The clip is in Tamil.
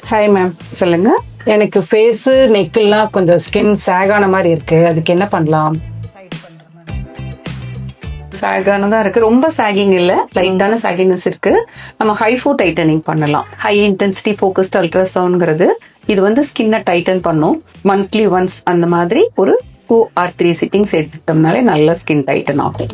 Hi ma'am. சொல்லுங்க. எனக்கு ஃபேஸு நெக்கெல்லாம் கொஞ்சம் ஸ்கின் சேகான மாதிரி இருக்கு, அதுக்கு என்ன பண்ணலாம்? சாகானதா இருக்கு, ரொம்ப சாகிங் இல்ல, லைட்டான சாகினஸ் இருக்கு. நம்ம ஹைஃபோ டைட்டனிங் பண்ணலாம். ஹை இன்டென்சிட்டி ஃபோக்கஸ்ட் அல்ட்ராசவுண்ட்ங்கிறது இது வந்து ஸ்கின்னை டைட்டன் பண்ணும். மந்த்லி ஒன்ஸ் அந்த மாதிரி ஒரு 2 or 3 சிட்டிங்ஸ் எடுத்துட்டோம்னாலே நல்ல ஸ்கின் டைட்டன் ஆகும்.